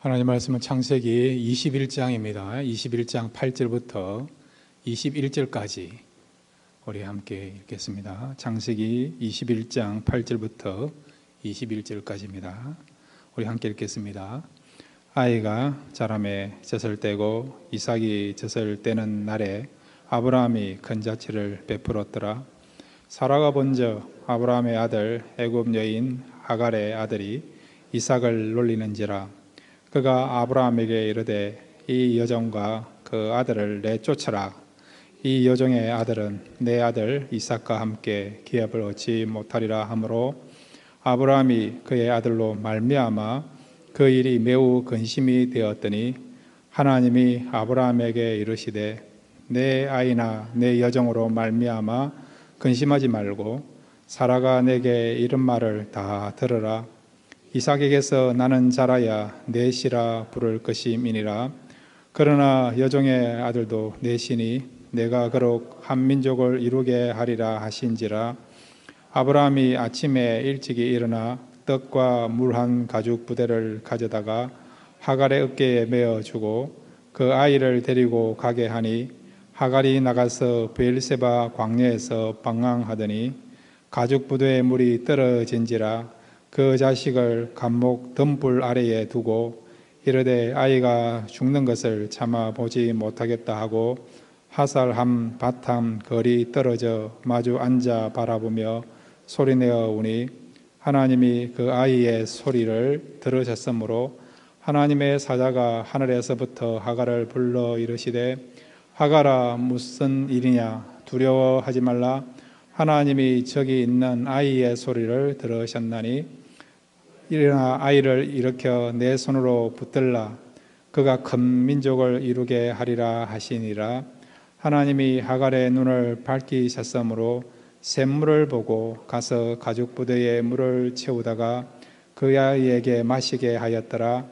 하나님 말씀은 창세기 21장입니다. 21장 8절부터 21절까지 우리 함께 읽겠습니다. 창세기 21장 8절부터 21절까지입니다. 우리 함께 읽겠습니다. 아이가 자라매 젖을 떼고 이삭이 젖을 떼는 날에 아브라함이 큰 자치를 베풀었더라. 사라가 본즉 아브라함의 아들 애굽 여인 하갈의 아들이 이삭을 놀리는지라. 그가 아브라함에게 이르되 이 여종과 그 아들을 내쫓아라. 이 여종의 아들은 내 아들 이삭과 함께 기업을 얻지 못하리라 하므로 아브라함이 그의 아들로 말미암아 그 일이 매우 근심이 되었더니 하나님이 아브라함에게 이르시되 내 아이나 내 여종으로 말미암아 근심하지 말고 사라가 내게 이른 말을 다 들으라. 이삭에게서 나는 자라야 넷이라 부를 것임이니라. 그러나 여종의 아들도 넷이니 내가 그럭 한 민족을 이루게 하리라 하신지라. 아브라함이 아침에 일찍이 일어나 떡과 물 한 가죽 부대를 가져다가 하갈의 어깨에 메어 주고 그 아이를 데리고 가게 하니 하갈이 나가서 브엘세바 광야에서 방황하더니 가죽 부대에 물이 떨어진지라. 그 자식을 감목 덤불 아래에 두고 이르되 아이가 죽는 것을 참아 보지 못하겠다 하고 하살함 바탐 거리 떨어져 마주 앉아 바라보며 소리내어 우니 하나님이 그 아이의 소리를 들으셨으므로 하나님의 사자가 하늘에서부터 하갈을 불러 이르시되 하갈아 무슨 일이냐 두려워하지 말라. 하나님이 저기 있는 아이의 소리를 들으셨나니 일어나 아이를 일으켜 내 손으로 붙들라. 그가 큰 민족을 이루게 하리라 하시니라. 하나님이 하갈의 눈을 밝히셨으므로 샘물을 보고 가서 가죽 부대에 물을 채우다가 그 아이에게 마시게 하였더라.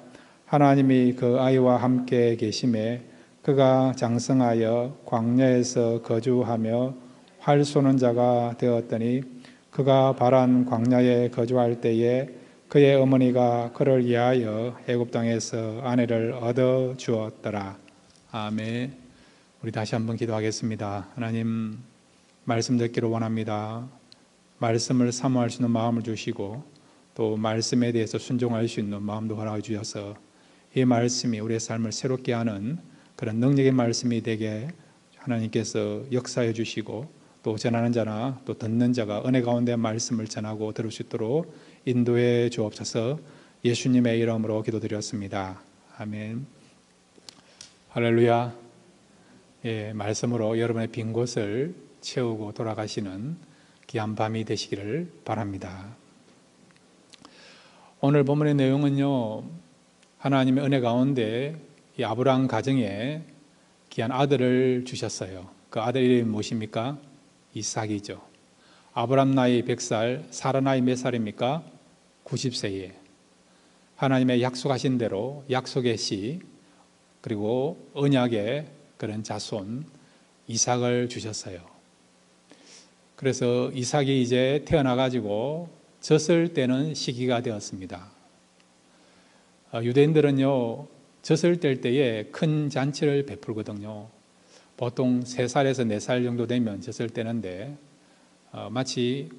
하나님이 그 아이와 함께 계심에 그가 장성하여 광야에서 거주하며 활 쏘는 자가 되었더니 그가 바란 광야에 거주할 때에 그의 어머니가 그를 위하여 애굽 땅에서 아내를 얻어 주었더라. 아멘. 우리 다시 한번 기도하겠습니다. 하나님 말씀 듣기를 원합니다. 말씀을 사모할 수 있는 마음을 주시고 또 말씀에 대해서 순종할 수 있는 마음도 허락해 주셔서 이 말씀이 우리의 삶을 새롭게 하는 그런 능력의 말씀이 되게 하나님께서 역사해 주시고 또 전하는 자나 또 듣는 자가 은혜 가운데 말씀을 전하고 들을 수 있도록 인도해 주옵소서. 예수님의 이름으로 기도드렸습니다. 아멘. 할렐루야. 예, 말씀으로 여러분의 빈 곳을 채우고 돌아가시는 귀한 밤이 되시기를 바랍니다. 오늘 본문의 내용은요, 하나님의 은혜 가운데 이 아브라함 가정에 귀한 아들을 주셨어요. 그 아들 이름이 무엇입니까? 이삭이죠. 아브라함 나이 100살, 사라 나이 몇 살입니까? 90세에 하나님의 약속하신 대로 약속의 씨 그리고 언약의 그런 자손 이삭을 주셨어요. 그래서 이삭이 이제 태어나가지고 젖을 떼는 시기가 되었습니다. 유대인들은요 젖을 뗄 때에 큰 잔치를 베풀거든요. 보통 3살에서 4살 정도 되면 젖을 떼는데 마치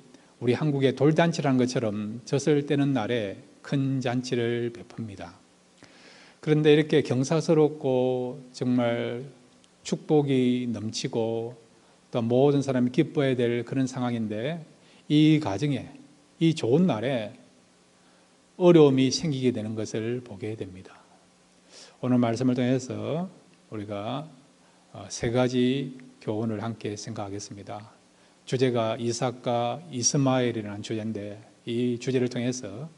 우리 한국의 돌잔치라는 것처럼 젖을 떼는 날에 큰 잔치를 베풉니다. 그런데 이렇게 경사스럽고 정말 축복이 넘치고 또 모든 사람이 기뻐해야 될 그런 상황인데 이 가정에 이 좋은 날에 어려움이 생기게 되는 것을 보게 됩니다. 오늘 말씀을 통해서 우리가 3가지 교훈을 함께 생각하겠습니다. 주제가 이삭과 이스마엘이라는 주제인데 이 주제를 통해서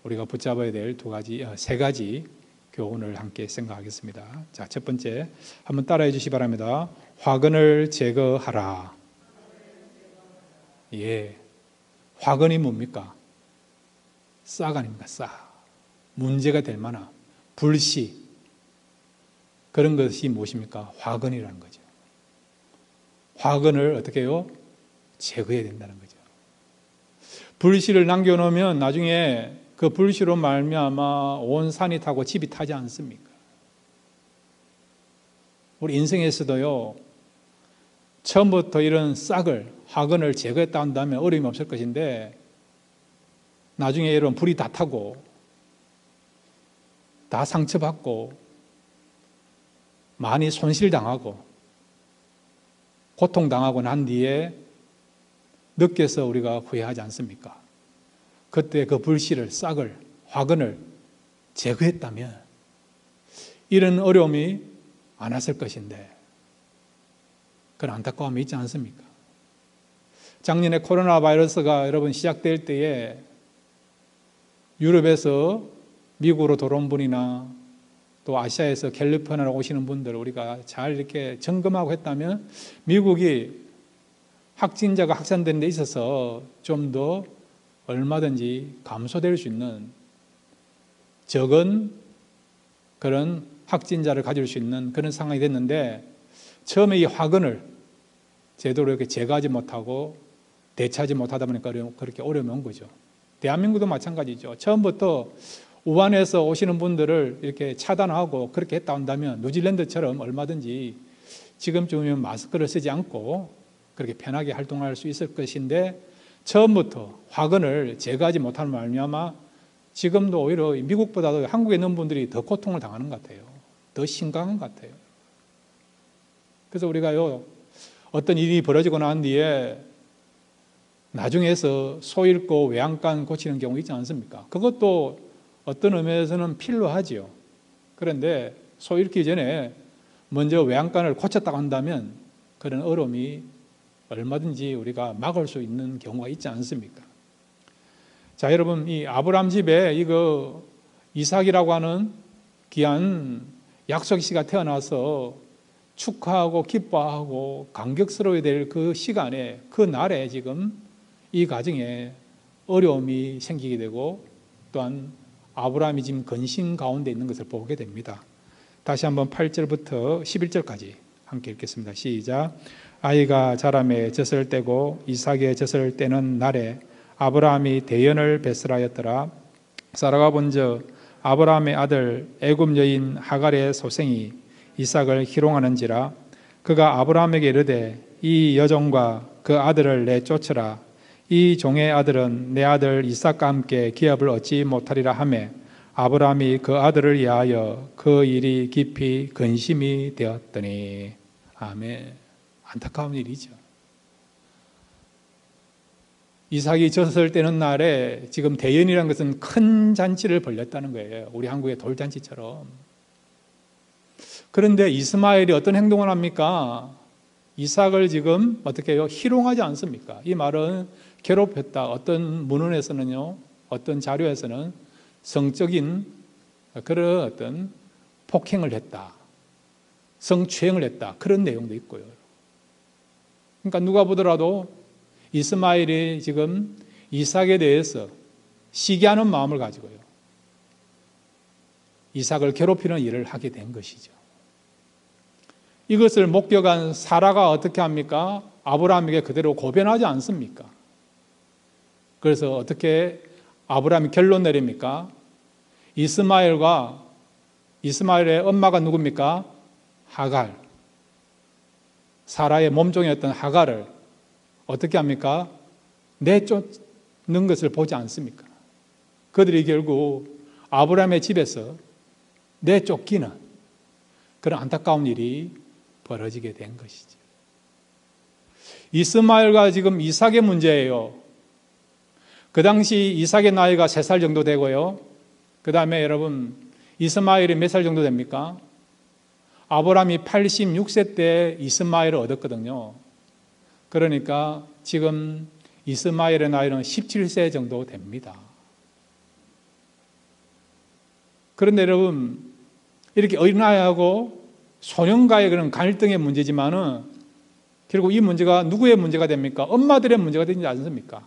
우리가 붙잡아야 될 3가지 교훈을 함께 생각하겠습니다. 자, 첫 번째 한번 따라해 주시기 바랍니다. 화근을 제거하라. 예, 화근이 뭡니까? 싹 아닙니까? 싹. 문제가 될 만한 불씨 그런 것이 무엇입니까? 화근이라는 거죠. 화근을 어떻게 해요? 제거해야 된다는 거죠. 불씨를 남겨놓으면 나중에 그 불씨로 말미암아 온 산이 타고 집이 타지 않습니까? 우리 인생에서도요, 처음부터 이런 싹을, 화근을 제거했다 한다면 어려움이 없을 것인데, 나중에 이런 불이 다 타고 다 상처받고 많이 손실당하고 고통당하고 난 뒤에 느껴서 우리가 후회하지 않습니까? 그때 그 불씨를, 싹을, 화근을 제거했다면 이런 어려움이 안 왔을 것인데, 그런 안타까움이 있지 않습니까? 작년에 코로나 바이러스가 여러분 시작될 때에 유럽에서 미국으로 돌아온 분이나 또 아시아에서 캘리포니아로 오시는 분들 우리가 잘 이렇게 점검하고 했다면 미국이 확진자가 확산되는 데 있어서 좀 더 얼마든지 감소될 수 있는 적은 그런 확진자를 가질 수 있는 그런 상황이 됐는데, 처음에 이 화근을 제대로 이렇게 제거하지 못하고 대처하지 못하다 보니까 그렇게 어려움이 온 거죠. 대한민국도 마찬가지죠. 처음부터 우한에서 오시는 분들을 이렇게 차단하고 그렇게 했다 한다면 뉴질랜드처럼 얼마든지 지금쯤이면 마스크를 쓰지 않고 그렇게 편하게 활동할 수 있을 것인데, 처음부터 화근을 제거하지 못하는 말미암아 지금도 오히려 미국보다도 한국에 있는 분들이 더 고통을 당하는 것 같아요. 더 심각한 것 같아요. 그래서 우리가요, 어떤 일이 벌어지고 난 뒤에 나중에서 소 잃고 외양간 고치는 경우 있지 않습니까? 그것도 어떤 의미에서는 필요하지요. 그런데 소 잃기 전에 먼저 외양간을 고쳤다고 한다면 그런 어려움이 얼마든지 우리가 막을 수 있는 경우가 있지 않습니까? 자, 여러분, 이 아브라함 집에 이거 이삭이라고 하는 귀한 약속씨가 태어나서 축하하고 기뻐하고 감격스러워야 될 그 시간에, 그 날에 지금 이 가정에 어려움이 생기게 되고, 또한 아브라함이 지금 근심 가운데 있는 것을 보게 됩니다. 다시 한번 8절부터 11절까지 함께 읽겠습니다. 시작. 아이가 자라매 젖을 떼고 이삭의 젖을 떼는 날에 아브라함이 대연을 배설하였더라. 사라가 본즉 아브라함의 아들 애굽 여인 하갈의 소생이 이삭을 희롱하는지라. 그가 아브라함에게 이르되 이 여종과 그 아들을 내쫓으라. 이 종의 아들은 내 아들 이삭과 함께 기업을 얻지 못하리라 하매, 아브라함이 그 아들을 위하여 그 일이 깊이 근심이 되었더니. 아멘. 안타까운 일이죠. 이삭이 젖을 떼는 날에 지금 대연이라는 것은 큰 잔치를 벌였다는 거예요. 우리 한국의 돌잔치처럼. 그런데 이스마엘이 어떤 행동을 합니까? 이삭을 지금 어떻게 해요? 희롱하지 않습니까? 이 말은 괴롭혔다. 어떤 문헌에서는요, 어떤 자료에서는 성적인 그런 어떤 폭행을 했다, 성추행을 했다, 그런 내용도 있고요. 그러니까 누가 보더라도 이스마엘이 지금 이삭에 대해서 시기하는 마음을 가지고요, 이삭을 괴롭히는 일을 하게 된 것이죠. 이것을 목격한 사라가 어떻게 합니까? 아브라함에게 그대로 고변하지 않습니까? 그래서 어떻게 아브라함이 결론 내립니까? 이스마엘의 엄마가 누굽니까? 하갈. 사라의 몸종이었던 하갈을 어떻게 합니까? 내쫓는 것을 보지 않습니까? 그들이 결국 아브라함의 집에서 내쫓기는 그런 안타까운 일이 벌어지게 된 것이죠. 이스마엘과 지금 이삭의 문제예요. 그 당시 이삭의 나이가 3살 정도 되고요. 그 다음에 여러분, 이스마엘이 몇 살 정도 됩니까? 아브라함이 86세 때 이스마엘을 얻었거든요. 그러니까 지금 이스마엘의 나이는 17세 정도 됩니다. 그런데 여러분, 이렇게 어린아이하고 소년과의 그런 갈등의 문제지만은 결국 이 문제가 누구의 문제가 됩니까? 엄마들의 문제가 되지 않습니까?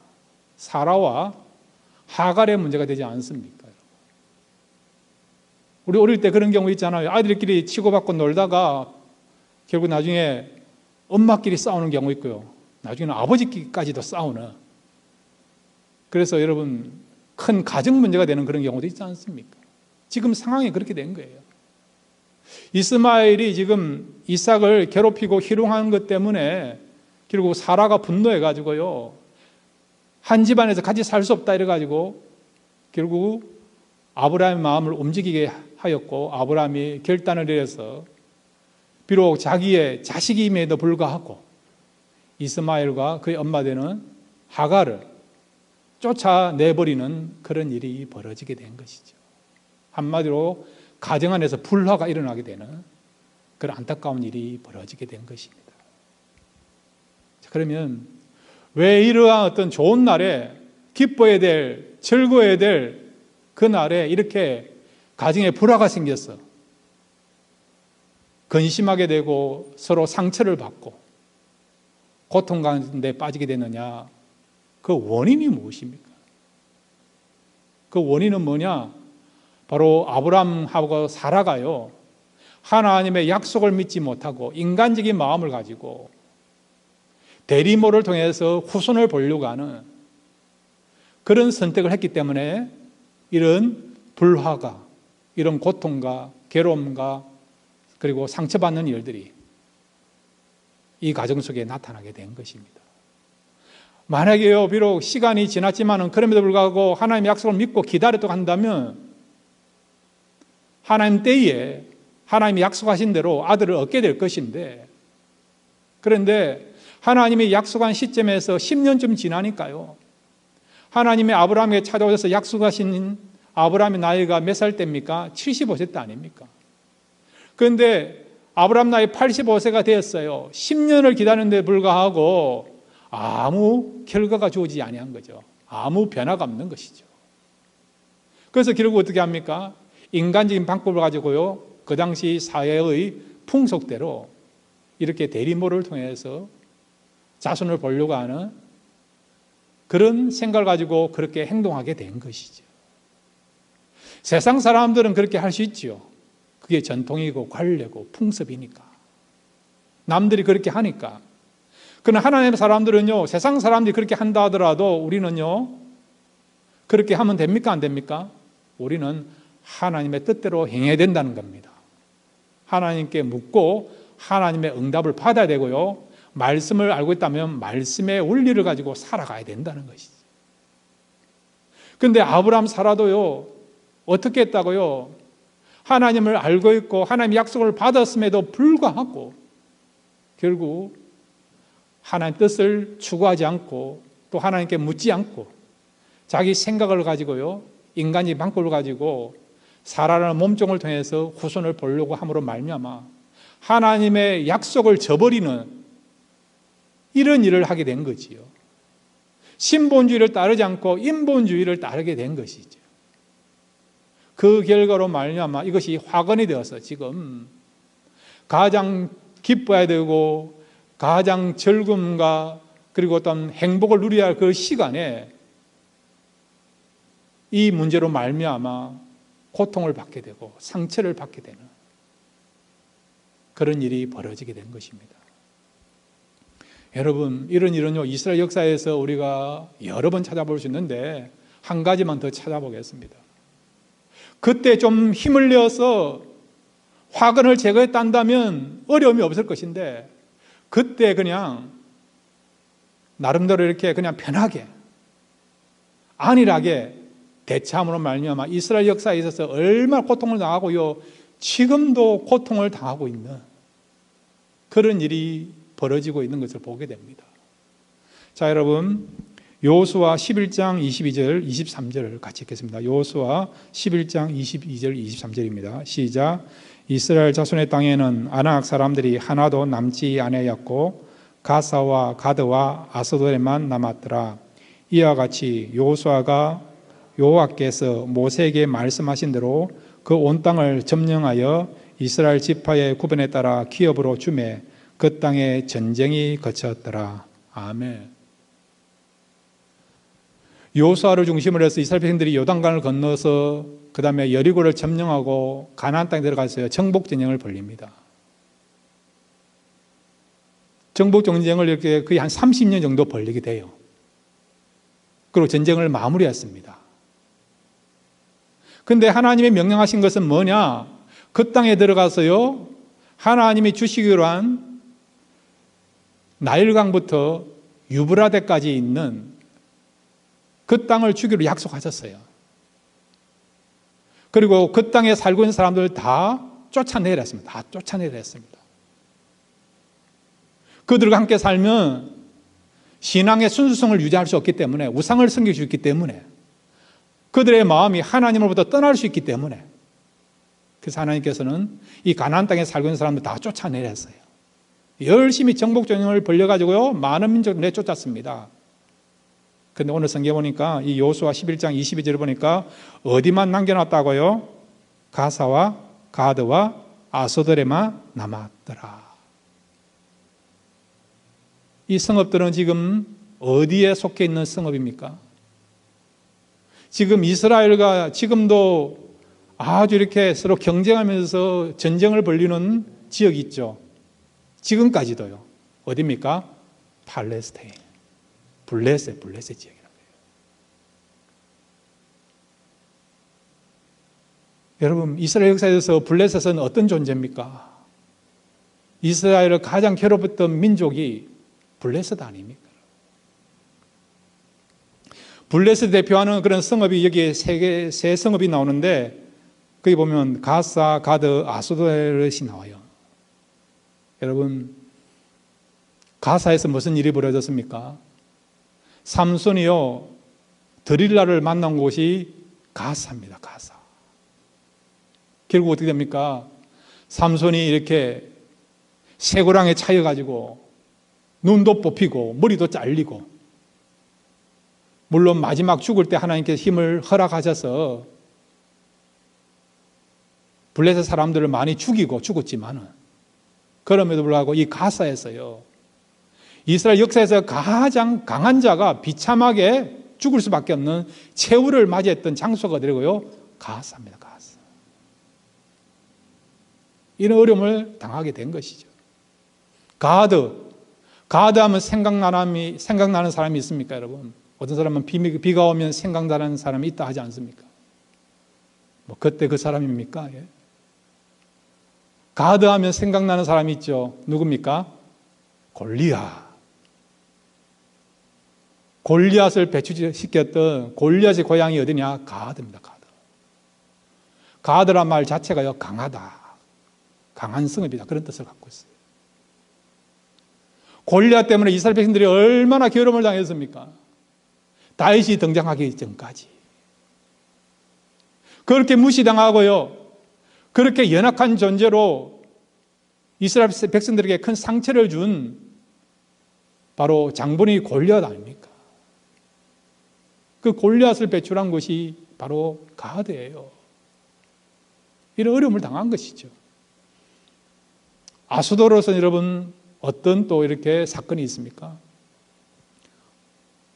사라와 하갈의 문제가 되지 않습니까? 우리 어릴 때 그런 경우 있잖아요. 아이들끼리 치고받고 놀다가 결국 나중에 엄마끼리 싸우는 경우 있고요. 나중에는 아버지끼리까지도 싸우는. 그래서 여러분, 큰 가정 문제가 되는 그런 경우도 있지 않습니까? 지금 상황이 그렇게 된 거예요. 이스마엘이 지금 이삭을 괴롭히고 희롱한 것 때문에 결국 사라가 분노해가지고요, 한 집안에서 같이 살 수 없다 이래가지고 결국 아브라함의 마음을 움직이게 하였고, 아브라함이 결단을 내려서 비록 자기의 자식임에도 불구하고 이스마엘과 그의 엄마 되는 하갈을 쫓아내버리는 그런 일이 벌어지게 된 것이죠. 한마디로 가정 안에서 불화가 일어나게 되는 그런 안타까운 일이 벌어지게 된 것입니다. 그러면 왜 이러한 어떤 좋은 날에 기뻐해야 될, 즐거워야 될 그 날에 이렇게 가정에 불화가 생겼어? 근심하게 되고 서로 상처를 받고 고통 가운데 빠지게 되느냐? 그 원인이 무엇입니까? 그 원인은 뭐냐? 바로 아브라함하고 사라가요, 하나님의 약속을 믿지 못하고 인간적인 마음을 가지고 대리모를 통해서 후손을 보려고 하는 그런 선택을 했기 때문에 이런 불화가, 이런 고통과 괴로움과 그리고 상처받는 일들이 이 가정 속에 나타나게 된 것입니다. 만약에요, 비록 시간이 지났지만은 그럼에도 불구하고 하나님의 약속을 믿고 기다렸다고 한다면 하나님 때에 하나님이 약속하신 대로 아들을 얻게 될 것인데, 그런데 하나님이 약속한 시점에서 10년쯤 지나니까요, 하나님의 아브라함에게 찾아오셔서 약속하신 아브라함의 나이가 몇 살 때입니까? 75세 때 아닙니까? 그런데 아브라함 나이 85세가 되었어요. 10년을 기다리는데 불구하고 아무 결과가 주어지지 아니한 거죠. 아무 변화가 없는 것이죠. 그래서 결국 어떻게 합니까? 인간적인 방법을 가지고요, 그 당시 사회의 풍속대로 이렇게 대리모를 통해서 자손을 보려고 하는 그런 생각을 가지고 그렇게 행동하게 된 것이죠. 세상 사람들은 그렇게 할 수 있죠. 그게 전통이고 관례고 풍습이니까. 남들이 그렇게 하니까. 그러나 하나님의 사람들은요, 세상 사람들이 그렇게 한다 하더라도 우리는요, 그렇게 하면 됩니까? 안 됩니까? 우리는 하나님의 뜻대로 행해야 된다는 겁니다. 하나님께 묻고 하나님의 응답을 받아야 되고요, 말씀을 알고 있다면 말씀의 원리를 가지고 살아가야 된다는 것이죠. 그런데 아브라함 사라도요, 어떻게 했다고요? 하나님을 알고 있고 하나님의 약속을 받았음에도 불구하고 결국 하나님의 뜻을 추구하지 않고 또 하나님께 묻지 않고 자기 생각을 가지고요, 인간의 방법을 가지고 사라라는 몸종을 통해서 후손을 보려고 함으로 말미암아 하나님의 약속을 저버리는 이런 일을 하게 된 거지요. 신본주의를 따르지 않고 인본주의를 따르게 된 것이죠. 그 결과로 말미암아 이것이 화근이 되어서 지금 가장 기뻐해야 되고 가장 즐거움과 그리고 어떤 행복을 누려야 할 그 시간에 이 문제로 말미암아 고통을 받게 되고 상처를 받게 되는 그런 일이 벌어지게 된 것입니다. 여러분, 이런 일은요, 이스라엘 역사에서 우리가 여러 번 찾아볼 수 있는데 한 가지만 더 찾아보겠습니다. 그때 좀 힘을 내어서 화근을 제거했다면 어려움이 없을 것인데 그때 그냥 나름대로 이렇게 그냥 편하게 안일하게 대참으로 말미암아 이스라엘 역사에 있어서 얼마나 고통을 당하고요, 지금도 고통을 당하고 있는 그런 일이 벌어지고 있는 것을 보게 됩니다. 자, 여러분, 여호수아 11장 22절 23절을 같이 읽겠습니다. 여호수아 11장 22절 23절입니다. 시작. 이스라엘 자손의 땅에는 아낙 사람들이 하나도 남지 아니하였고 가사와 가드와 아스돌에만 남았더라. 이와 같이 여호수아가 여호와께서 모세에게 말씀하신 대로 그 온 땅을 점령하여 이스라엘 지파의 구분에 따라 기업으로 주매 그 땅에 전쟁이 거쳤더라. 아멘. 여호수아를 중심으로 해서 이스라엘 백성들이 요단강을 건너서 그 다음에 여리고를 점령하고 가나안 땅에 들어가서 정복 전쟁을 벌립니다. 정복 전쟁을 이렇게 거의 한 30년 정도 벌리게 돼요. 그리고 전쟁을 마무리했습니다. 근데 하나님이 명령하신 것은 뭐냐? 그 땅에 들어가서요, 하나님이 주시기로 한 나일강부터 유브라데까지 있는 그 땅을 주기로 약속하셨어요. 그리고 그 땅에 살고 있는 사람들 다 쫓아내려 했습니다. 다 쫓아내려 했습니다. 그들과 함께 살면 신앙의 순수성을 유지할 수 없기 때문에, 우상을 섬길 수 있기 때문에, 그들의 마음이 하나님으로부터 떠날 수 있기 때문에, 그래서 하나님께서는 이 가나안 땅에 살고 있는 사람들 다 쫓아내려 했어요. 열심히 정복전쟁을 벌려가지고요, 많은 민족을 내쫓았습니다. 근데 오늘 성경에 보니까 이 여호수아 11장 22절을 보니까 어디만 남겨놨다고요? 가사와 가드와 아소들에만 남았더라. 이 성읍들은 지금 어디에 속해 있는 성읍입니까? 지금 이스라엘과 지금도 아주 이렇게 서로 경쟁하면서 전쟁을 벌이는 지역이 있죠. 지금까지도요. 어디입니까? 팔레스타인. 블레셋 지역이라고 해요. 여러분, 이스라엘 역사에서 블레셋은 어떤 존재입니까? 이스라엘을 가장 괴롭혔던 민족이 블레셋 아닙니까? 블레셋 대표하는 그런 성읍이 여기에 세 성읍이 나오는데, 거기 보면 가사, 가드, 아스도렛이 나와요. 여러분, 가사에서 무슨 일이 벌어졌습니까? 삼손이요, 드릴라를 만난 곳이 가사입니다. 가사. 결국 어떻게 됩니까? 삼손이 이렇게 쇠고랑에 차여가지고 눈도 뽑히고 머리도 잘리고, 물론 마지막 죽을 때 하나님께서 힘을 허락하셔서 블레셋 사람들을 많이 죽었지만은, 그럼에도 불구하고 이 가사에서요, 이스라엘 역사에서 가장 강한 자가 비참하게 죽을 수밖에 없는 최후를 맞이했던 장소가 어디라고요? 가사입니다. 가사. 이런 어려움을 당하게 된 것이죠. 가드 하면 생각나는 사람이 있습니까, 여러분? 어떤 사람은 비가 오면 생각나는 사람이 있다 하지 않습니까? 뭐 그때 그 사람입니까? 예. 가드 하면 생각나는 사람이 있죠. 누굽니까? 골리앗을 배출시켰던 골리앗의 고향이 어디냐? 가드입니다. 가드란 말 자체가요, 강하다, 강한 성읍이다, 그런 뜻을 갖고 있어요. 골리앗 때문에 이스라엘 백성들이 얼마나 괴로움을 당했습니까? 다윗이 등장하기 전까지. 그렇게 무시당하고요, 그렇게 연약한 존재로 이스라엘 백성들에게 큰 상처를 준 바로 장본인이 골리앗 아닙니까? 그 골리앗을 배출한 것이 바로 가드예요. 이런 어려움을 당한 것이죠. 아수도로서는 여러분 어떤 또 이렇게 사건이 있습니까?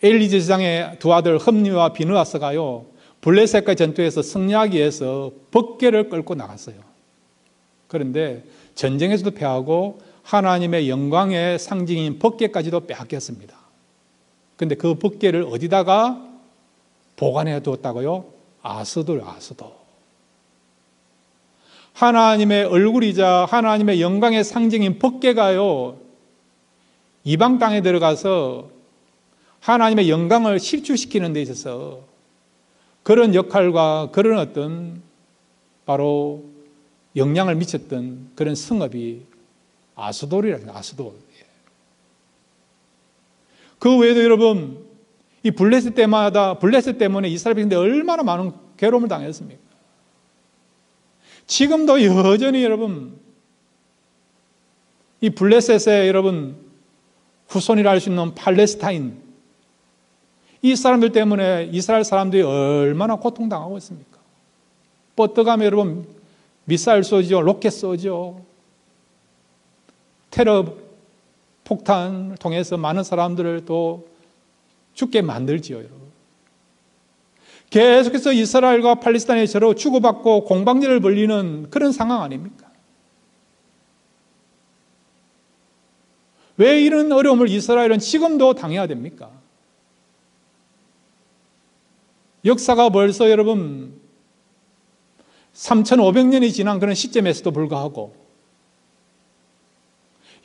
엘리 제사장의 두 아들 흠니와 비느하스가요, 블레셋과 전투에서 승리하기 위해서 법궤를 끌고 나갔어요. 그런데 전쟁에서도 패하고 하나님의 영광의 상징인 법궤까지도 빼앗겼습니다. 그런데 그 법궤를 어디다가 보관해 두었다고요? 아스도. 하나님의 얼굴이자 하나님의 영광의 상징인 법궤가요, 이방 땅에 들어가서 하나님의 영광을 실추시키는 데 있어서 그런 역할과 그런 어떤 바로 영향을 미쳤던 그런 성읍이 아스돌이라는 거예요. 아스돌. 그 외에도 여러분, 이 블레셋 때문에 이스라엘 백성들이 얼마나 많은 괴로움을 당했습니까? 지금도 여전히 여러분, 이 블레셋의 여러분 후손이라 할 수 있는 팔레스타인, 이 사람들 때문에 이스라엘 사람들이 얼마나 고통당하고 있습니까? 뻗어가면 여러분 미사일 쏘죠, 로켓 쏘죠, 테러 폭탄을 통해서 많은 사람들을 또 죽게 만들지요, 여러분. 계속해서 이스라엘과 팔레스타인이 서로 주고받고 공방전을 벌이는 그런 상황 아닙니까? 왜 이런 어려움을 이스라엘은 지금도 당해야 됩니까? 역사가 벌써 여러분 3,500년이 지난 그런 시점에서도 불구하고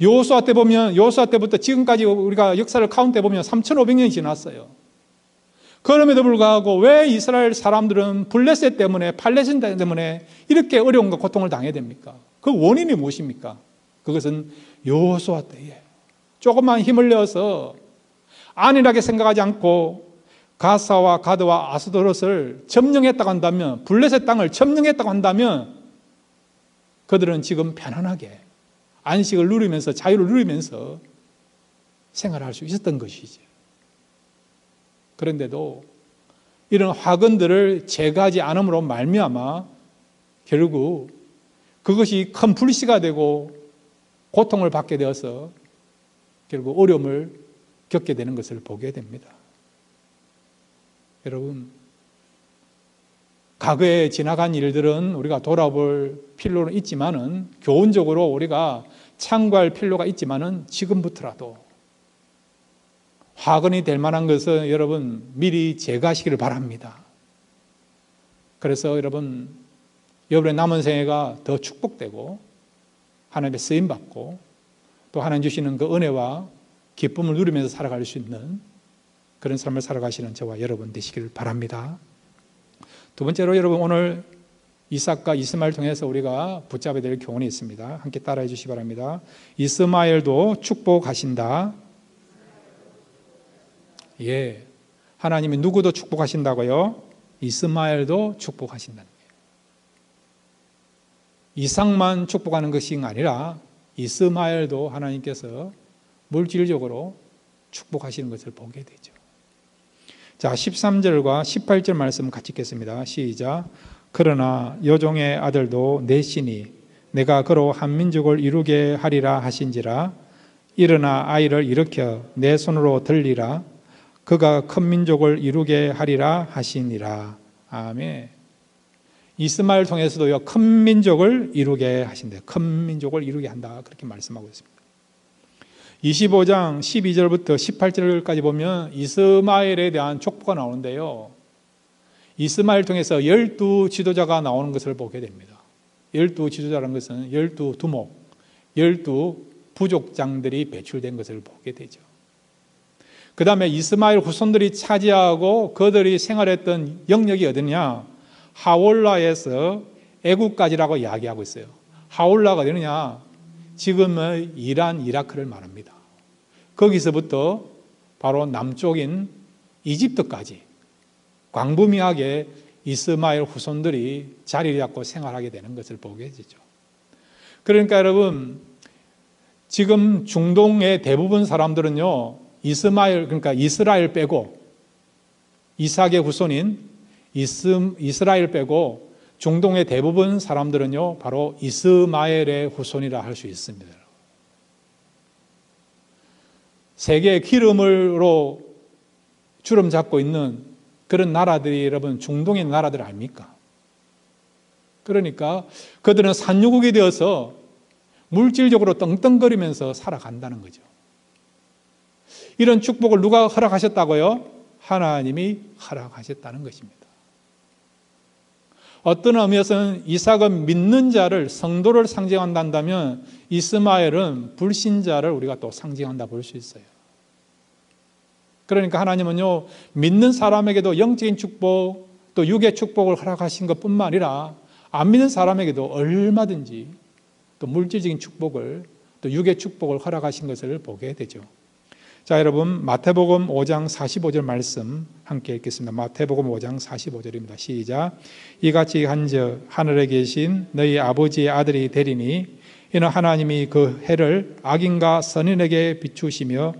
여호수아 때 보면 여호수아 때부터 지금까지 우리가 역사를 카운트해 보면 3,500년이 지났어요. 그럼에도 불구하고 왜 이스라엘 사람들은 블레셋 때문에 팔레스타인 때문에 이렇게 어려움과 고통을 당해야 됩니까? 그 원인이 무엇입니까? 그것은 여호수아 때에 조금만 힘을 내어서 안일하게 생각하지 않고 가사와 가드와 아스도롯을 점령했다고 한다면, 블레셋 땅을 점령했다고 한다면 그들은 지금 편안하게 안식을 누리면서 자유를 누리면서 생활할 수 있었던 것이지. 그런데도 이런 화근들을 제거하지 않음으로 말미암아 결국 그것이 큰 불씨가 되고 고통을 받게 되어서 결국 어려움을 겪게 되는 것을 보게 됩니다. 여러분, 과거에 지나간 일들은 우리가 돌아볼 필요는 있지만은, 교훈적으로 우리가 참고할 필요가 있지만은, 지금부터라도 화근이 될 만한 것은 여러분 미리 제거하시기를 바랍니다. 그래서 여러분의 남은 생애가 더 축복되고 하나님의 쓰임받고 또 하나님 주시는 그 은혜와 기쁨을 누리면서 살아갈 수 있는 그런 삶을 살아가시는 저와 여러분 되시기를 바랍니다. 두 번째로 여러분, 오늘 이삭과 이스마엘 통해서 우리가 붙잡아야 될 교훈이 있습니다. 함께 따라해 주시기 바랍니다. 이스마엘도 축복하신다. 예, 하나님이 누구도 축복하신다고요? 이스마엘도 축복하신다는 거예요. 이삭만 축복하는 것이 아니라 이스마엘도 하나님께서 물질적으로 축복하시는 것을 보게 되죠. 자, 13절과 18절 말씀 같이 읽겠습니다. 시작. 그러나 여종의 아들도 넷이니 내가 그로 한 민족을 이루게 하리라 하신지라. 일어나 아이를 일으켜 내 손으로 들리라. 그가 큰 민족을 이루게 하리라 하시니라. 아멘. 이스마엘 통해서도요, 큰 민족을 이루게 하신대요. 큰 민족을 이루게 한다, 그렇게 말씀하고 있습니다. 25장 12절부터 18절까지 보면 이스마엘에 대한 족보가 나오는데요, 이스마엘 통해서 12 지도자가 나오는 것을 보게 됩니다. 12 지도자라는 것은 12 두목, 12 부족장들이 배출된 것을 보게 되죠. 그 다음에 이스마엘 후손들이 차지하고 그들이 생활했던 영역이 어디냐? 하올라에서 애국까지라고 이야기하고 있어요. 하올라가 어디냐? 지금의 이란, 이라크를 말합니다. 거기서부터 바로 남쪽인 이집트까지 광범위하게 이스마엘 후손들이 자리를 잡고 생활하게 되는 것을 보게 되죠. 그러니까 여러분, 지금 중동의 대부분 사람들은요, 이스마엘, 그러니까 이스라엘 빼고, 이삭의 후손인 이스라엘 빼고 중동의 대부분 사람들은요, 바로 이스마엘의 후손이라 할 수 있습니다. 세계의 기름으로 주름 잡고 있는 그런 나라들이 여러분 중동의 나라들 아닙니까? 그러니까 그들은 산유국이 되어서 물질적으로 떵떵거리면서 살아간다는 거죠. 이런 축복을 누가 허락하셨다고요? 하나님이 허락하셨다는 것입니다. 어떤 의미에서는 이삭은 믿는 자를, 성도를 상징한다면 이스마엘은 불신자를 우리가 또 상징한다 볼 수 있어요. 그러니까 하나님은요, 믿는 사람에게도 영적인 축복, 또 육의 축복을 허락하신 것뿐만 아니라 안 믿는 사람에게도 얼마든지 또 물질적인 축복을, 또 육의 축복을 허락하신 것을 보게 되죠. 자, 여러분, 마태복음 5장 45절 말씀 함께 읽겠습니다. 마태복음 5장 45절입니다. 시작. 이같이 한즉 하늘에 계신 너희 아버지의 아들이 되리니 이는 하나님이 그 해를 악인과 선인에게 비추시며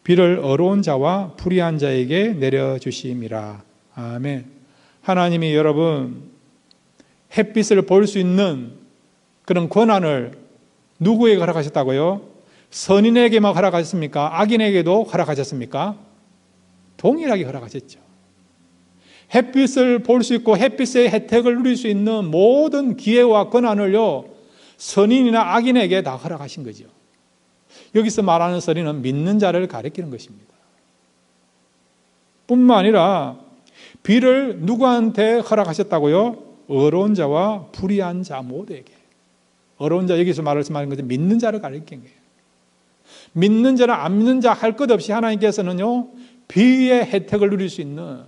비를 어려운 자와 불의한 자에게 내려주심이라. 아멘. 하나님이 여러분 햇빛을 볼 수 있는 그런 권한을 누구에게 허락하셨다고요? 선인에게만 허락하셨습니까? 악인에게도 허락하셨습니까? 동일하게 허락하셨죠. 햇빛을 볼 수 있고 햇빛의 혜택을 누릴 수 있는 모든 기회와 권한을요, 선인이나 악인에게 다 허락하신 거죠. 여기서 말하는 선인은 믿는 자를 가리키는 것입니다. 뿐만 아니라 비를 누구한테 허락하셨다고요? 어려운 자와 불의한 자 모두에게. 어려운 자, 여기서 말씀하는 것은 믿는 자를 가리킨 거예요. 믿는 자나 안 믿는 자 할 것 없이 하나님께서는요, 비의 혜택을 누릴 수 있는,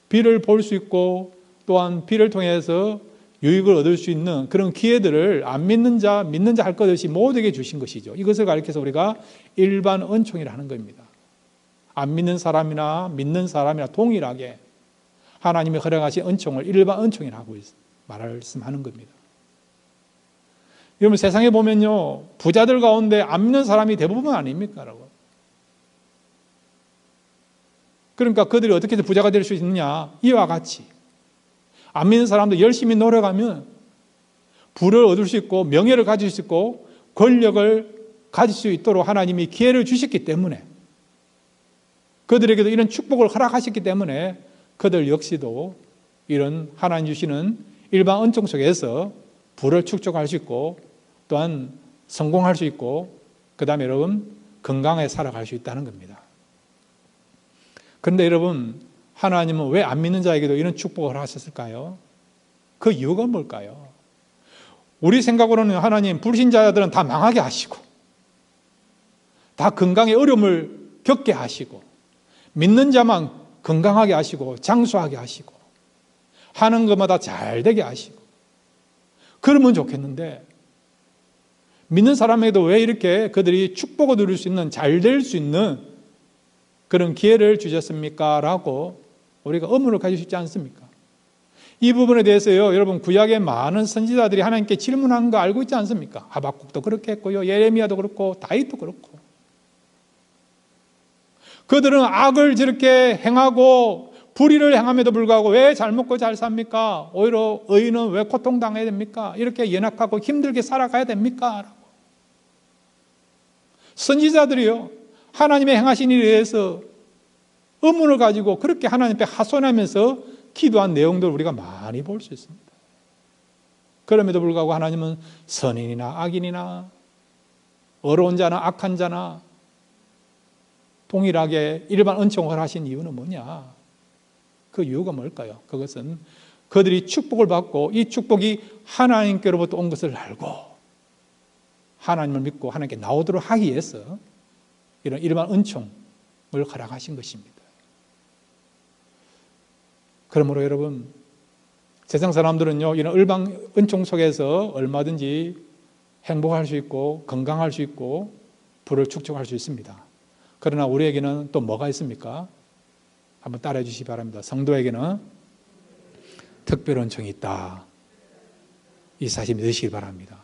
비를 볼 수 있고 또한 비를 통해서 유익을 얻을 수 있는 그런 기회들을 안 믿는 자, 믿는 자 할 것 없이 모두에게 주신 것이죠. 이것을 가리켜서 우리가 일반 은총이라 하는 겁니다. 안 믿는 사람이나 믿는 사람이나 동일하게 하나님이 허락하신 은총을 일반 은총이라고 말씀하는 겁니다. 여러분, 세상에 보면요, 부자들 가운데 안 믿는 사람이 대부분 아닙니까? 그러니까 그들이 어떻게 해서 부자가 될 수 있느냐? 이와 같이 안 믿는 사람도 열심히 노력하면 부를 얻을 수 있고 명예를 가질 수 있고 권력을 가질 수 있도록 하나님이 기회를 주셨기 때문에, 그들에게도 이런 축복을 허락하셨기 때문에 그들 역시도 이런 하나님 주시는 일반 은총 속에서 부를 축적할 수 있고 또한 성공할 수 있고 그 다음에 여러분 건강하게 살아갈 수 있다는 겁니다. 그런데 여러분, 하나님은 왜 안 믿는 자에게도 이런 축복을 하셨을까요? 그 이유가 뭘까요? 우리 생각으로는 하나님 불신자들은 다 망하게 하시고 다 건강에 어려움을 겪게 하시고 믿는 자만 건강하게 하시고 장수하게 하시고 하는 것마다 잘 되게 하시고 그러면 좋겠는데, 믿는 사람에게도 왜 이렇게 그들이 축복을 누릴 수 있는, 잘 될 수 있는 그런 기회를 주셨습니까? 라고 우리가 의문을 가질 수 있지 않습니까? 이 부분에 대해서요, 여러분, 구약의 많은 선지자들이 하나님께 질문한 거 알고 있지 않습니까? 하박국도 그렇게 했고요, 예레미야도 그렇고 다윗도 그렇고. 그들은 악을 저렇게 행하고 불의를 행함에도 불구하고 왜 잘 먹고 잘 삽니까? 오히려 의인은 왜 고통당해야 됩니까? 이렇게 연약하고 힘들게 살아가야 됩니까? 선지자들이요, 하나님의 행하신 일에 대해서 의문을 가지고 그렇게 하나님 앞에 하소연하면서 기도한 내용들을 우리가 많이 볼 수 있습니다. 그럼에도 불구하고 하나님은 선인이나 악인이나 어려운 자나 악한 자나 동일하게 일반 은총을 하신 이유는 뭐냐? 그 이유가 뭘까요? 그것은 그들이 축복을 받고 이 축복이 하나님께로부터 온 것을 알고 하나님을 믿고 하나님께 나오도록 하기 위해서 이런 일반 은총을 허락하신 것입니다. 그러므로 여러분, 세상 사람들은요, 이런 일반 은총 속에서 얼마든지 행복할 수 있고 건강할 수 있고 부를 축적할 수 있습니다. 그러나 우리에게는 또 뭐가 있습니까? 한번 따라해 주시기 바랍니다. 성도에게는 특별한 은총이 있다. 이 사실 믿으시기 바랍니다.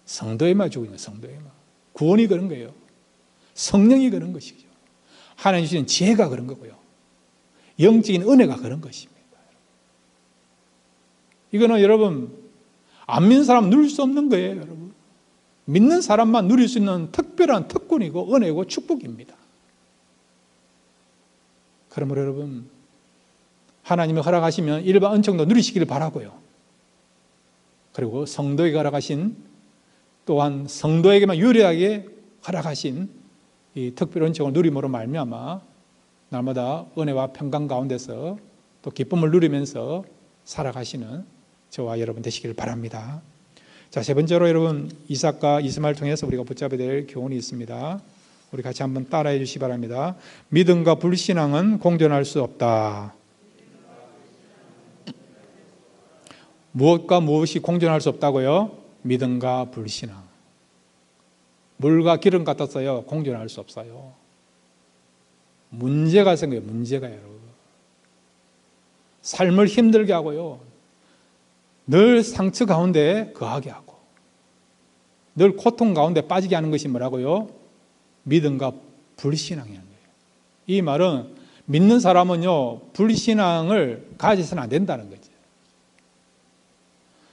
성도에만 주고 있는, 성도에만. 구원이 그런 거예요. 성령이 그런 것이죠. 하나님 주시는 지혜가 그런 거고요. 영적인 은혜가 그런 것입니다. 이거는 여러분, 안 믿는 사람은 누릴 수 없는 거예요, 여러분. 믿는 사람만 누릴 수 있는 특별한 특권이고 은혜고 축복입니다. 그러므로 여러분, 하나님이 허락하시면 일반 은총도 누리시기를 바라고요. 그리고 성도에게 허락하신, 또한 성도에게만 유리하게 허락하신 이 특별 은총을 누림으로 말미암아 날마다 은혜와 평강 가운데서 또 기쁨을 누리면서 살아가시는 저와 여러분 되시기를 바랍니다. 자, 세 번째로 여러분, 이삭과 이스마엘 통해서 우리가 붙잡아야 될 교훈이 있습니다. 우리 같이 한번 따라해 주시기 바랍니다. 믿음과 불신앙은 공존할 수 없다. 무엇과 무엇이 공존할 수 없다고요? 믿음과 불신앙. 물과 기름 같았어요. 공존할 수 없어요. 문제가 생겨요. 문제가 여러분. 삶을 힘들게 하고요. 늘 상처 가운데 거하게 하고 늘 고통 가운데 빠지게 하는 것이 뭐라고요? 믿음과 불신앙이라는 거예요. 이 말은 믿는 사람은요, 불신앙을 가져서는 안 된다는 거죠.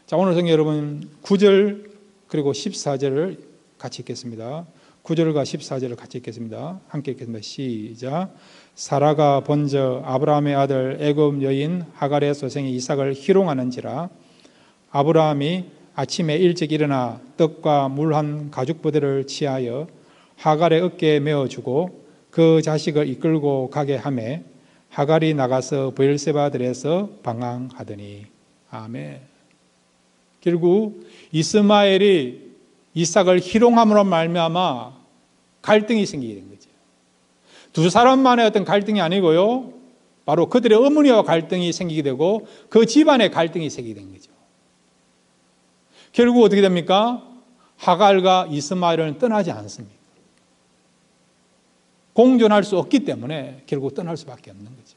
자, 오늘 성경 여러분 9절 그리고 14절을 같이 읽겠습니다. 9절과 14절을 같이 읽겠습니다. 함께 읽겠습니다. 시작. 사라가 본저 아브라함의 아들 애굽 여인 하갈의 소생이 이삭을 희롱하는지라 아브라함이 아침에 일찍 일어나 떡과 물 한 가죽부대를 취하여 하갈의 어깨에 메어주고 그 자식을 이끌고 가게 하매 하갈이 나가서 브엘세바들에서 방황하더니. 아멘. 결국 이스마엘이 이삭을 희롱함으로 말미암아 갈등이 생기게 된 거죠. 두 사람만의 어떤 갈등이 아니고요, 바로 그들의 어머니와 갈등이 생기게 되고 그 집안의 갈등이 생기게 된 거죠. 결국 어떻게 됩니까? 하갈과 이스마엘은 떠나지 않습니다. 공존할 수 없기 때문에 결국 떠날 수밖에 없는 거죠.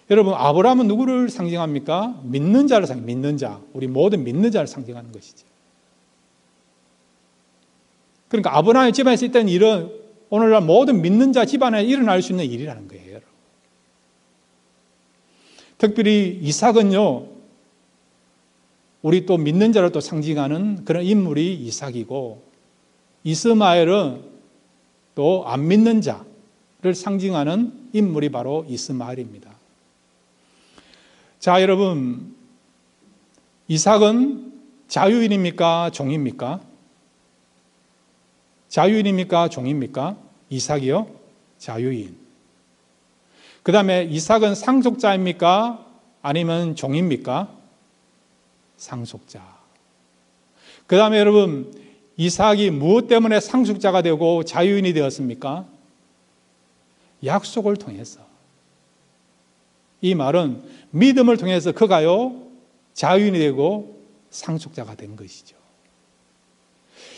여러분, 아브라함은 누구를 상징합니까? 믿는 자를 믿는 자, 우리 모든 믿는 자를 상징하는 것이죠. 그러니까 아브라함의 집안에서 있던 일은 오늘날 모든 믿는 자 집안에 일어날 수 있는 일이라는 거예요. 여러분. 특별히 이삭은요, 우리 또 믿는 자를 또 상징하는 그런 인물이 이삭이고, 이스마엘은 또 안 믿는 자를 상징하는 인물이 바로 이스마엘입니다. 자, 여러분, 이삭은 자유인입니까? 종입니까? 자유인입니까? 종입니까? 이삭이요? 자유인. 그 다음에 이삭은 상속자입니까? 아니면 종입니까? 상속자. 그 다음에 여러분, 이삭이 무엇 때문에 상속자가 되고 자유인이 되었습니까? 약속을 통해서. 이 말은 믿음을 통해서 그가요, 자유인이 되고 상속자가 된 것이죠.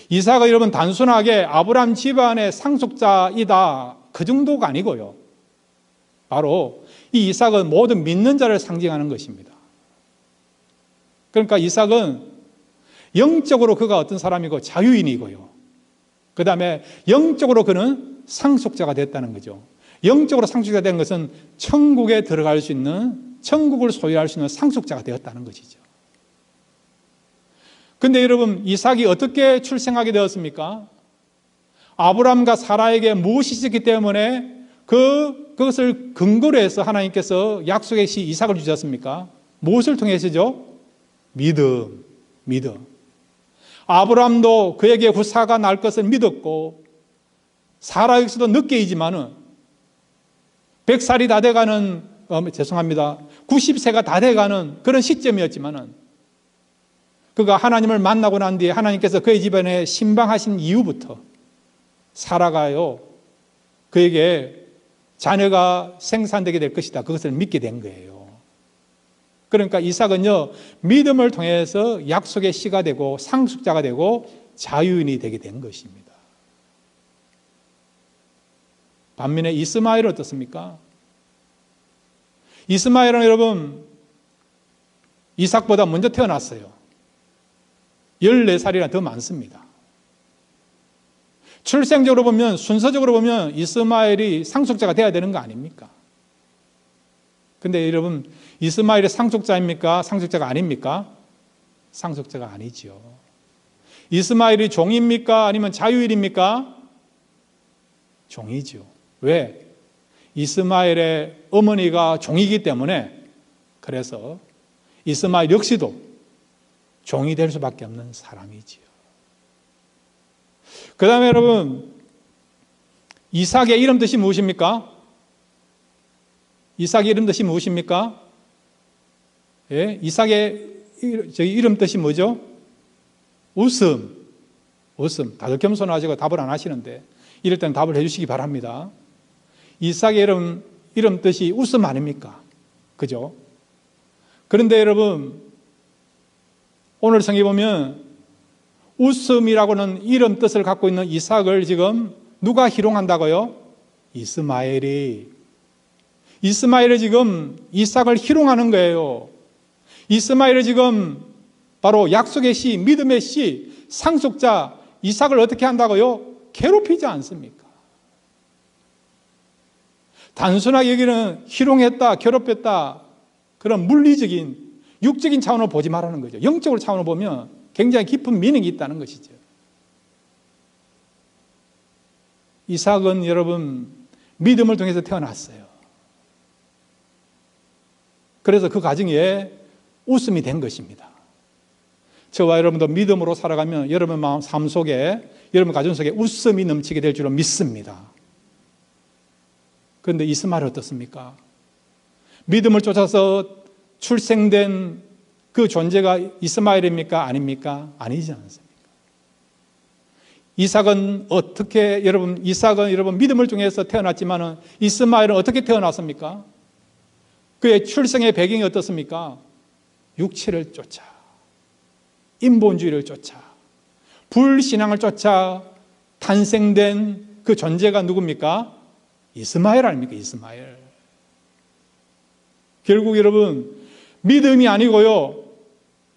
이삭은 여러분 단순하게 아브라함 집안의 상속자이다, 그 정도가 아니고요. 바로 이 이삭은 모든 믿는 자를 상징하는 것입니다. 그러니까 이삭은 영적으로 그가 어떤 사람이고 자유인이고요. 그 다음에 영적으로 그는 상속자가 됐다는 거죠. 영적으로 상속자가 된 것은 천국에 들어갈 수 있는, 천국을 소유할 수 있는 상속자가 되었다는 것이죠. 근데 여러분, 이삭이 어떻게 출생하게 되었습니까? 아브라함과 사라에게 무엇이 있었기 때문에 그것을 근거로 해서 하나님께서 약속의 시 이삭을 주셨습니까? 무엇을 통해서죠? 믿음. 아브라함도 그에게 후사가 날 것을 믿었고, 사라 역시도 늦게이지만은 100살이 다 돼가는, 90세가 다 돼가는 그런 시점이었지만은 그가 하나님을 만나고 난 뒤에 하나님께서 그의 집안에 신방하신 이후부터 사라가요, 그에게 자녀가 생산되게 될 것이다, 그것을 믿게 된 거예요. 그러니까 이삭은요, 믿음을 통해서 약속의 씨가 되고 상속자가 되고 자유인이 되게 된 것입니다. 반면에 이스마엘은 어떻습니까? 이스마엘은 여러분 이삭보다 먼저 태어났어요. 14살이나 더 많습니다. 출생적으로 보면, 순서적으로 보면 이스마엘이 상속자가 되어야 되는 거 아닙니까? 근데 여러분, 이스마엘이 상속자입니까? 상속자가 아닙니까? 상속자가 아니죠. 이스마엘이 종입니까? 아니면 자유인입니까? 종이죠. 왜? 이스마엘의 어머니가 종이기 때문에, 그래서 이스마엘 역시도 종이 될 수밖에 없는 사람이지요. 그 다음에 여러분, 이삭의 이름 뜻이 무엇입니까? 이삭의 이름 뜻이 무엇입니까? 예? 이삭의 이름 뜻이 뭐죠? 웃음. 다들 겸손하시고 답을 안 하시는데 이럴 때는 답을 해주시기 바랍니다. 이삭의 이름 뜻이 웃음 아닙니까? 그죠? 그런데 여러분, 오늘 성경에 보면 웃음이라고는 이름 뜻을 갖고 있는 이삭을 지금 누가 희롱한다고요? 이스마엘이 지금 이삭을 희롱하는 거예요. 이스마엘이 지금 바로 약속의 씨, 믿음의 씨, 상속자 이삭을 어떻게 한다고요? 괴롭히지 않습니까? 단순하게 여기는 희롱했다, 괴롭혔다, 그런 물리적인, 육적인 차원으로 보지 말라는 거죠. 영적으로 차원으로 보면 굉장히 깊은 미닝이 있다는 것이죠. 이삭은 여러분 믿음을 통해서 태어났어요. 그래서 그 가정에 웃음이 된 것입니다. 저와 여러분도 믿음으로 살아가면 여러분 마음, 삶 속에, 여러분 가정 속에 웃음이 넘치게 될 줄로 믿습니다. 그런데 이스마엘 어떻습니까? 믿음을 쫓아서 출생된 그 존재가 이스마엘입니까? 아닙니까? 아니지 않습니까? 이삭은 여러분 믿음을 통해서 태어났지만은 이스마엘은 어떻게 태어났습니까? 그의 출생의 배경이 어떻습니까? 육체를 쫓아, 인본주의를 쫓아, 불신앙을 쫓아 탄생된 그 존재가 누굽니까? 이스마엘 아닙니까? 이스마엘. 결국 여러분, 믿음이 아니고요,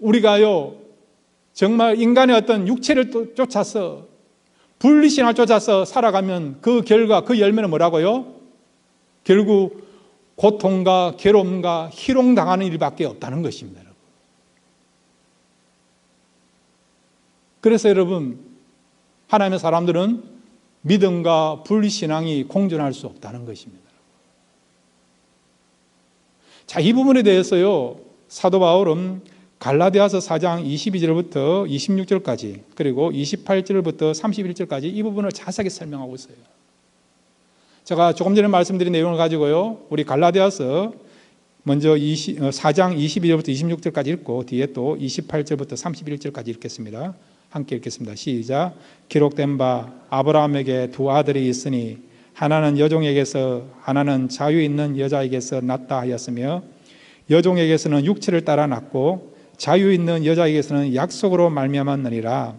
우리가요, 정말 인간의 어떤 육체를 쫓아서, 불신앙을 쫓아서 살아가면 그 결과, 그 열매는 뭐라고요? 결국 고통과 괴로움과 희롱당하는 일밖에 없다는 것입니다, 여러분. 그래서 여러분, 하나님의 사람들은 믿음과 불신앙이 공존할 수 없다는 것입니다. 자, 이 부분에 대해서요, 사도 바울은 갈라디아서 4장 22절부터 26절까지 그리고 28절부터 31절까지 이 부분을 자세하게 설명하고 있어요. 제가 조금 전에 말씀드린 내용을 가지고요, 우리 갈라디아서 먼저 4장 22절부터 26절까지 읽고 뒤에 또 28절부터 31절까지 읽겠습니다. 함께 읽겠습니다. 시작. 기록된 바 아브라함에게 두 아들이 있으니 하나는 여종에게서 하나는 자유 있는 여자에게서 낳다 하였으며 여종에게서는 육체를 따라 낳고 자유 있는 여자에게서는 약속으로 말미암았느니라.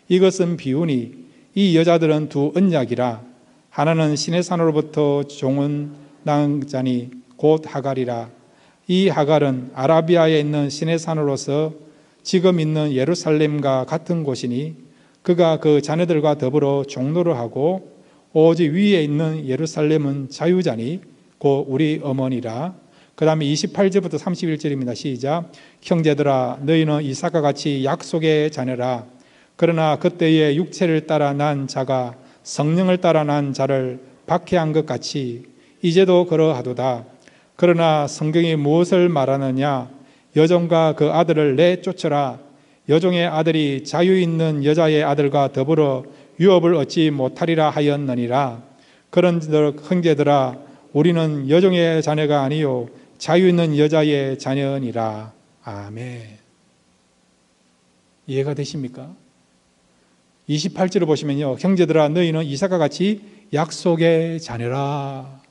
이것은 비유니 이 여자들은 두 언약이라. 하나는 신의 산으로부터 종은 낳은 자니 곧 하갈이라. 이 하갈은 아라비아에 있는 신의 산으로서 지금 있는 예루살렘과 같은 곳이니 그가 그 자녀들과 더불어 종노를 하고 오직 위에 있는 예루살렘은 자유자니 곧 우리 어머니라. 그 다음에 28절부터 31절입니다. 시작. 형제들아 너희는 이삭과 같이 약속의 자녀라. 그러나 그때의 육체를 따라 난 자가 성령을 따라 난 자를 박해한 것 같이 이제도 그러하도다. 그러나 성경이 무엇을 말하느냐? 여종과 그 아들을 내쫓으라. 여종의 아들이 자유 있는 여자의 아들과 더불어 유업을 얻지 못하리라 하였느니라. 그런즉 형제들아 우리는 여종의 자녀가 아니요 자유 있는 여자의 자녀니라. 아멘. 이해가 되십니까? 28절을 보시면요, 형제들아 너희는 이삭과 같이 약속의 자녀라.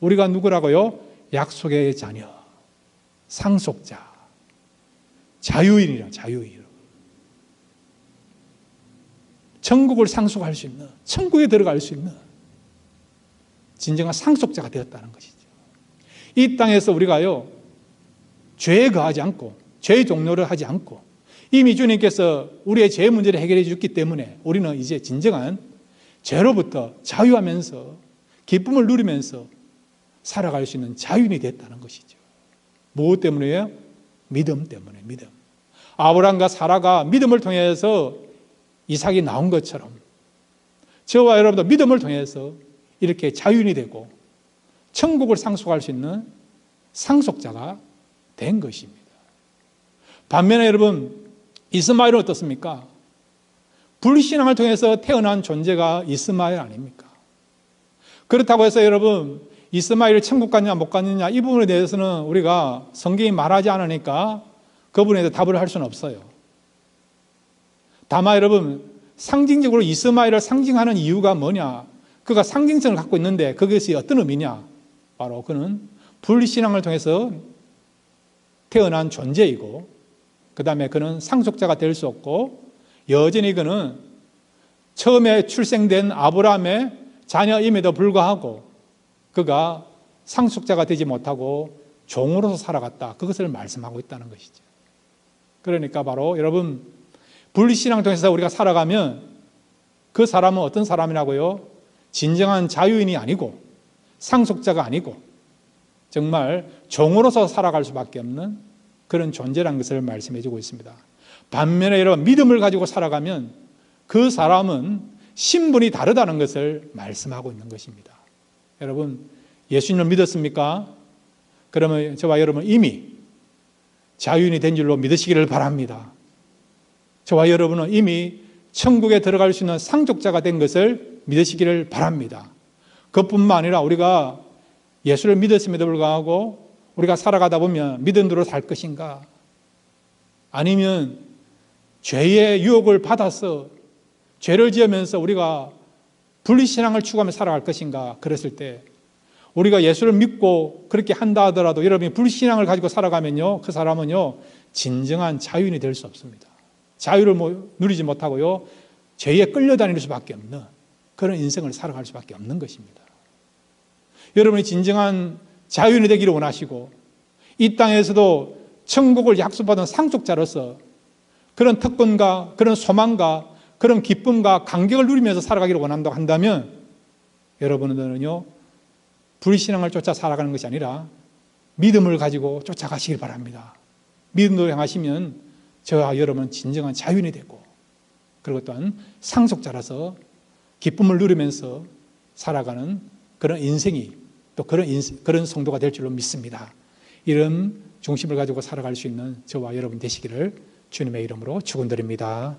우리가 누구라고요? 약속의 자녀, 상속자, 자유인이라. 자유인. 천국을 상속할 수 있는, 천국에 들어갈 수 있는 진정한 상속자가 되었다는 것이죠. 이 땅에서 우리가요, 죄에 거하지 않고 죄의 종로를 하지 않고 이미 주님께서 우리의 죄 문제를 해결해 주셨기 때문에 우리는 이제 진정한 죄로부터 자유하면서 기쁨을 누리면서 살아갈 수 있는 자유인이 됐다는 것이죠. 무엇 때문에요? 믿음 때문에. 믿음. 아브라함과 사라가 믿음을 통해서 이삭이 나온 것처럼 저와 여러분도 믿음을 통해서 이렇게 자유인이 되고 천국을 상속할 수 있는 상속자가 된 것입니다. 반면에 여러분, 이스마엘은 어떻습니까? 불신앙을 통해서 태어난 존재가 이스마엘 아닙니까? 그렇다고 해서 여러분, 이스마엘이 천국 갔냐 못 갔느냐 이 부분에 대해서는 우리가 성경이 말하지 않으니까 그 부분에 대해서 답을 할 수는 없어요. 다만 여러분, 상징적으로 이스마엘을 상징하는 이유가 뭐냐? 그가 상징성을 갖고 있는데 그것이 어떤 의미냐? 바로 그는 불신앙을 통해서 태어난 존재이고 그 다음에 그는 상속자가 될 수 없고 여전히 그는 처음에 출생된 아브라함의 자녀임에도 불구하고 그가 상속자가 되지 못하고 종으로서 살아갔다. 그것을 말씀하고 있다는 것이죠. 그러니까 바로 여러분, 불신앙을 통해서 우리가 살아가면 그 사람은 어떤 사람이라고요? 진정한 자유인이 아니고 상속자가 아니고 정말 종으로서 살아갈 수밖에 없는 그런 존재라는 것을 말씀해 주고 있습니다. 반면에 여러분, 믿음을 가지고 살아가면 그 사람은 신분이 다르다는 것을 말씀하고 있는 것입니다. 여러분, 예수님을 믿었습니까? 그러면 저와 여러분 이미 자유인이 된 줄로 믿으시기를 바랍니다. 저와 여러분은 이미 천국에 들어갈 수 있는 상속자가 된 것을 믿으시기를 바랍니다. 그뿐만 아니라 우리가 예수를 믿었음에도 불구하고 우리가 살아가다 보면 믿음으로 살 것인가? 아니면 죄의 유혹을 받아서 죄를 지으면서 우리가 분리신앙을 추구하며 살아갈 것인가? 그랬을 때 우리가 예수를 믿고 그렇게 한다 하더라도 여러분이 불신앙을 가지고 살아가면요, 그 사람은요 진정한 자유인이 될 수 없습니다. 자유를 누리지 못하고요 죄에 끌려다닐 수밖에 없는 그런 인생을 살아갈 수밖에 없는 것입니다. 여러분이 진정한 자유인이 되기를 원하시고 이 땅에서도 천국을 약속받은 상속자로서 그런 특권과 그런 소망과 그런 기쁨과 감격을 누리면서 살아가기를 원한다고 한다면 여러분들은요 불신앙을 쫓아 살아가는 것이 아니라 믿음을 가지고 쫓아가시길 바랍니다. 믿음으로 향하시면 저와 여러분은 진정한 자유인이 되고 그리고 또한 상속자라서 기쁨을 누리면서 살아가는 그런 인생이 또 그런 성도가 될 줄로 믿습니다. 이런 중심을 가지고 살아갈 수 있는 저와 여러분 되시기를 주님의 이름으로 축원드립니다.